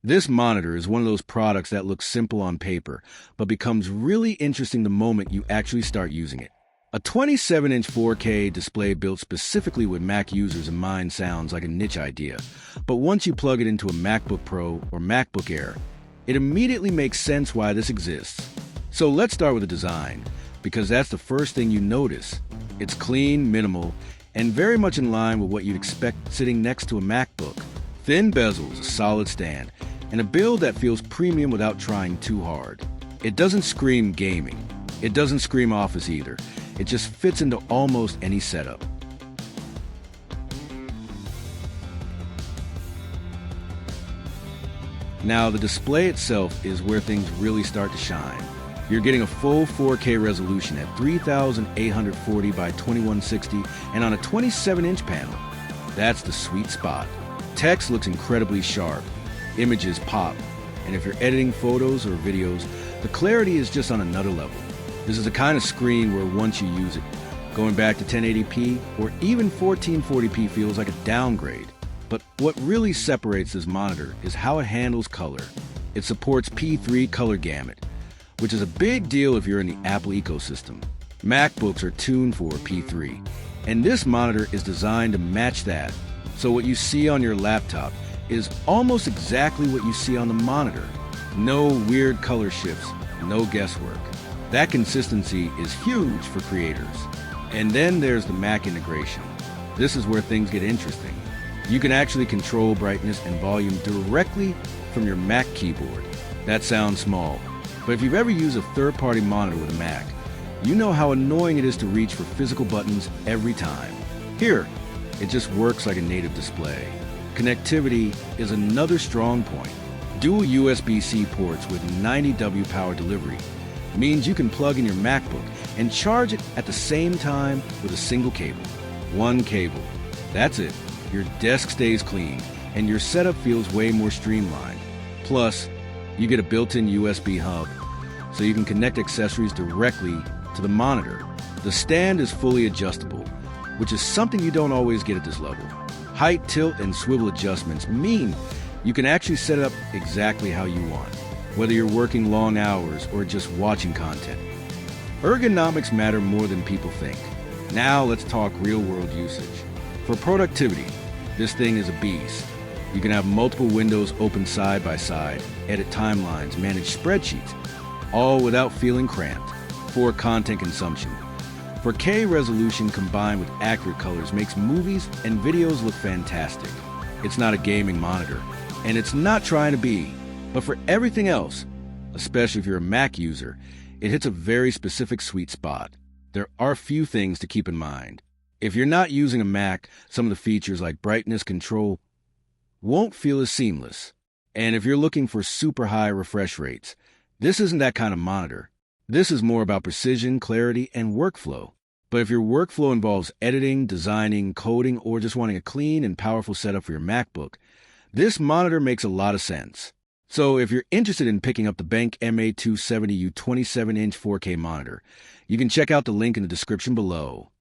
This monitor is one of those products that looks simple on paper, but becomes really interesting the moment you actually start using it. A 27-inch 4K display built specifically with Mac users in mind sounds like a niche idea, but once you plug it into a MacBook Pro or MacBook Air, it immediately makes sense why this exists. So let's start with the design, because that's the first thing you notice. It's clean, minimal, and very much in line with what you'd expect sitting next to a MacBook. Thin bezels, a solid stand, and a build that feels premium without trying too hard. It doesn't scream gaming. It doesn't scream office either. It just fits into almost any setup. Now, the display itself is where things really start to shine. You're getting a full 4K resolution at 3840 by 2160 and on a 27-inch panel. That's the sweet spot. Text looks incredibly sharp. Images pop, and if you're editing photos or videos, the clarity is just on another level. This is the kind of screen where once you use it, going back to 1080p or even 1440p feels like a downgrade. But what really separates this monitor is how it handles color. It supports P3 color gamut, which is a big deal if you're in the Apple ecosystem. MacBooks are tuned for P3, and this monitor is designed to match that. So what you see on your laptop is almost exactly what you see on the monitor. No weird color shifts, no guesswork. That consistency is huge for creators. And then there's the Mac integration. This is where things get interesting. You can actually control brightness and volume directly from your Mac keyboard. That sounds small, but if you've ever used a third-party monitor with a Mac, you know how annoying it is to reach for physical buttons every time. Here, it just works like a native display. Connectivity is another strong point. Dual USB-C ports with 90W power delivery means you can plug in your MacBook and charge it at the same time with a single cable. One cable. That's it. Your desk stays clean, and your setup feels way more streamlined. Plus, you get a built-in USB hub, so you can connect accessories directly to the monitor. The stand is fully adjustable, which is something you don't always get at this level. Height, tilt, and swivel adjustments mean you can actually set it up exactly how you want, whether you're working long hours or just watching content. Ergonomics matter more than people think. Now let's talk real-world usage. For productivity, this thing is a beast. You can have multiple windows open side by side, edit timelines, manage spreadsheets, all without feeling cramped. For content consumption, 4K resolution combined with accurate colors makes movies and videos look fantastic. It's not a gaming monitor, and it's not trying to be. But for everything else, especially if you're a Mac user, it hits a very specific sweet spot. There are a few things to keep in mind. If you're not using a Mac, some of the features like brightness control won't feel as seamless. And if you're looking for super high refresh rates, this isn't that kind of monitor. This is more about precision, clarity, and workflow. But if your workflow involves editing, designing, coding, or just wanting a clean and powerful setup for your MacBook, this monitor makes a lot of sense. So if you're interested in picking up the BenQ MA270U 27-inch 4K monitor, you can check out the link in the description below.